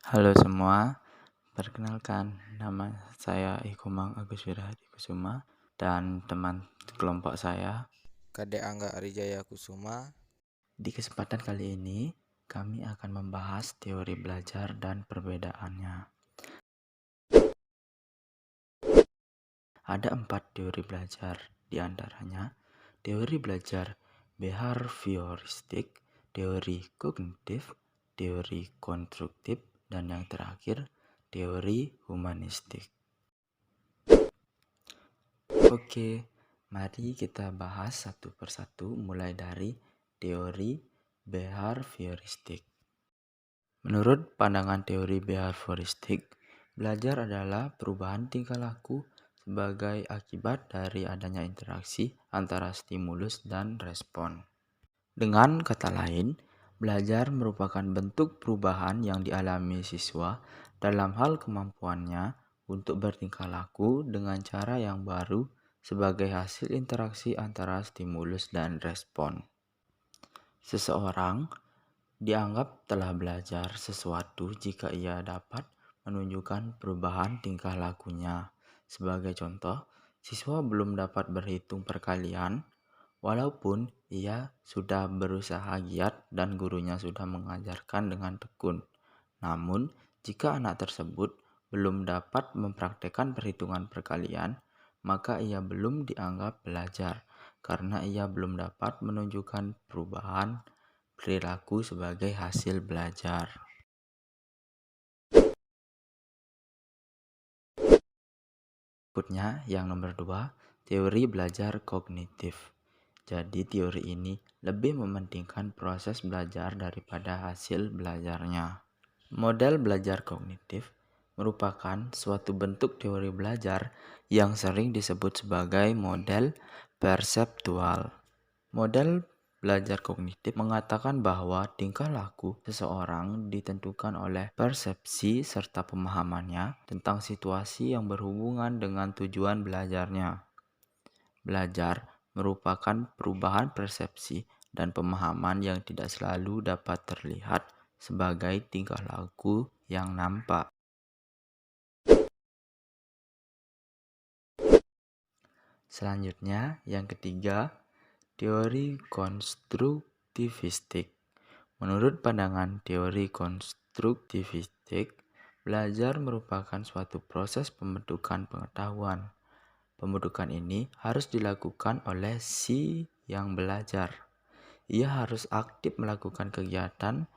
Halo semua, perkenalkan nama saya Ikumang Agus Wirahadi Kusuma dan teman kelompok saya. Kade Angga Arijaya Kusuma. Di kesempatan kali ini, kami akan membahas teori belajar dan perbedaannya. Ada 4 teori belajar, di antaranya teori belajar behavioristik, teori kognitif, teori konstruktif, dan yang terakhir, teori humanistik. Oke, mari kita bahas satu persatu mulai dari teori behavioristik. Menurut pandangan teori behavioristik, belajar adalah perubahan tingkah laku sebagai akibat dari adanya interaksi antara stimulus dan respon. Dengan kata lain, belajar merupakan bentuk perubahan yang dialami siswa dalam hal kemampuannya untuk bertingkah laku dengan cara yang baru sebagai hasil interaksi antara stimulus dan respon. Seseorang dianggap telah belajar sesuatu jika ia dapat menunjukkan perubahan tingkah lakunya. Sebagai contoh, siswa belum dapat berhitung perkalian walaupun ia sudah berusaha giat dan gurunya sudah mengajarkan dengan tekun. Namun, jika anak tersebut belum dapat mempraktekkan perhitungan perkalian, maka ia belum dianggap belajar karena ia belum dapat menunjukkan perubahan perilaku sebagai hasil belajar. Berikutnya, yang nomor 2, teori belajar kognitif. Jadi teori ini lebih mementingkan proses belajar daripada hasil belajarnya. Model belajar kognitif merupakan suatu bentuk teori belajar yang sering disebut sebagai model perseptual. Model belajar kognitif mengatakan bahwa tingkah laku seseorang ditentukan oleh persepsi serta pemahamannya tentang situasi yang berhubungan dengan tujuan belajarnya. Belajar merupakan perubahan persepsi dan pemahaman yang tidak selalu dapat terlihat sebagai tingkah laku yang nampak. Selanjutnya, yang ketiga, teori konstruktivistik. Menurut pandangan teori konstruktivistik, belajar merupakan suatu proses pembentukan pengetahuan. Pembentukan ini harus dilakukan oleh si yang belajar. Ia harus aktif melakukan kegiatan,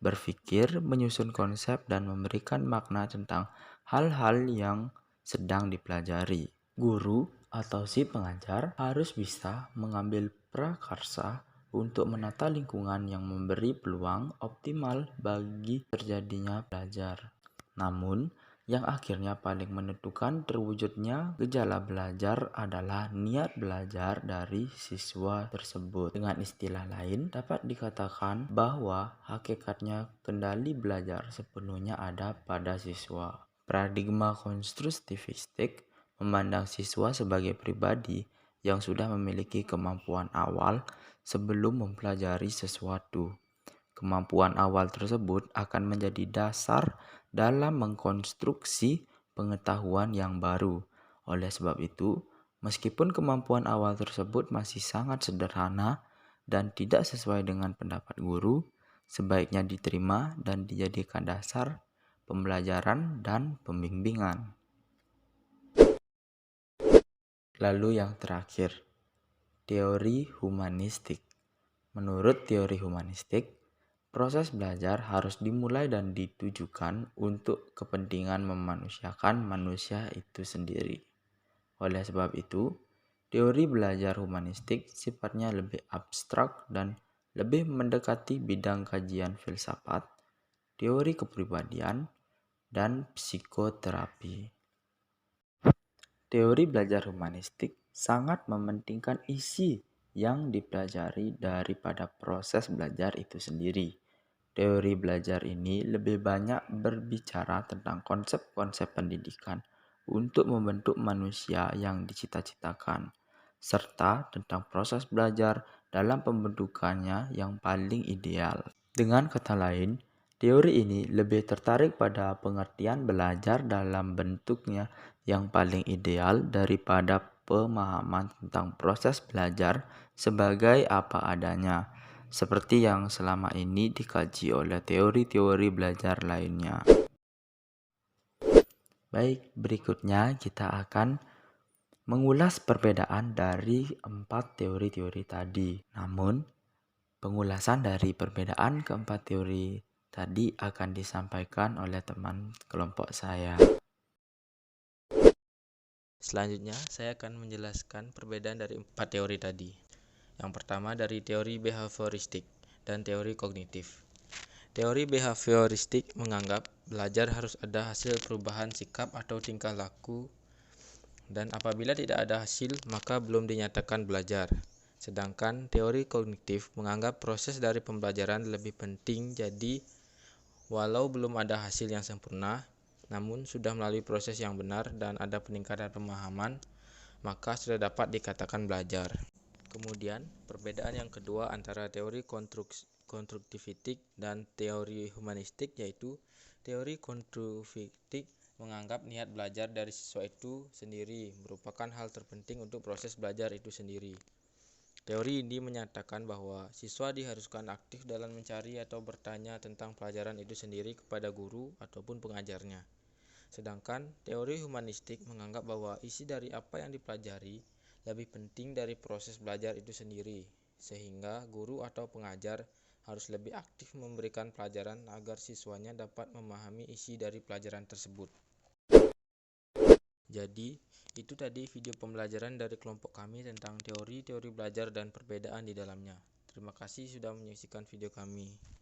berpikir, menyusun konsep, dan memberikan makna tentang hal-hal yang sedang dipelajari. Guru atau si pengajar harus bisa mengambil prakarsa untuk menata lingkungan yang memberi peluang optimal bagi terjadinya belajar. Namun, yang akhirnya paling menentukan terwujudnya gejala belajar adalah niat belajar dari siswa tersebut. Dengan istilah lain, dapat dikatakan bahwa hakikatnya kendali belajar sepenuhnya ada pada siswa. Paradigma konstruktivistik memandang siswa sebagai pribadi yang sudah memiliki kemampuan awal sebelum mempelajari sesuatu. Kemampuan awal tersebut akan menjadi dasar dalam mengkonstruksi pengetahuan yang baru. Oleh sebab itu, meskipun kemampuan awal tersebut masih sangat sederhana dan tidak sesuai dengan pendapat guru, sebaiknya diterima dan dijadikan dasar pembelajaran dan pembimbingan. Lalu yang terakhir, teori humanistik. Menurut teori humanistik, proses belajar harus dimulai dan ditujukan untuk kepentingan memanusiakan manusia itu sendiri. Oleh sebab itu, teori belajar humanistik sifatnya lebih abstrak dan lebih mendekati bidang kajian filsafat, teori kepribadian, dan psikoterapi. Teori belajar humanistik sangat mementingkan isi yang dipelajari daripada proses belajar itu sendiri. Teori belajar ini lebih banyak berbicara tentang konsep-konsep pendidikan untuk membentuk manusia yang dicita-citakan, serta tentang proses belajar dalam pembentukannya yang paling ideal. Dengan kata lain, Teori ini lebih tertarik pada pengertian belajar dalam bentuknya yang paling ideal daripada pemahaman tentang proses belajar sebagai apa adanya, seperti yang selama ini dikaji oleh teori-teori belajar lainnya. Baik, berikutnya kita akan mengulas perbedaan dari 4 teori-teori tadi. Namun, pengulasan dari perbedaan keempat teori tadi akan disampaikan oleh teman kelompok saya. Selanjutnya, saya akan menjelaskan perbedaan dari 4 teori tadi. Yang pertama dari teori behavioristik dan teori kognitif. Teori behavioristik menganggap belajar harus ada hasil perubahan sikap atau tingkah laku, dan apabila tidak ada hasil maka belum dinyatakan belajar. Sedangkan teori kognitif menganggap proses dari pembelajaran lebih penting, jadi walau belum ada hasil yang sempurna, namun sudah melalui proses yang benar dan ada peningkatan pemahaman, maka sudah dapat dikatakan belajar. Kemudian, perbedaan yang kedua antara teori konstruktivistik dan teori humanistik yaitu teori konstruktivistik menganggap niat belajar dari siswa itu sendiri merupakan hal terpenting untuk proses belajar itu sendiri. Teori ini menyatakan bahwa siswa diharuskan aktif dalam mencari atau bertanya tentang pelajaran itu sendiri kepada guru ataupun pengajarnya. Sedangkan teori humanistik menganggap bahwa isi dari apa yang dipelajari lebih penting dari proses belajar itu sendiri, sehingga guru atau pengajar harus lebih aktif memberikan pelajaran agar siswanya dapat memahami isi dari pelajaran tersebut. Jadi, itu tadi video pembelajaran dari kelompok kami tentang teori-teori belajar dan perbedaan di dalamnya. Terima kasih sudah menyaksikan video kami.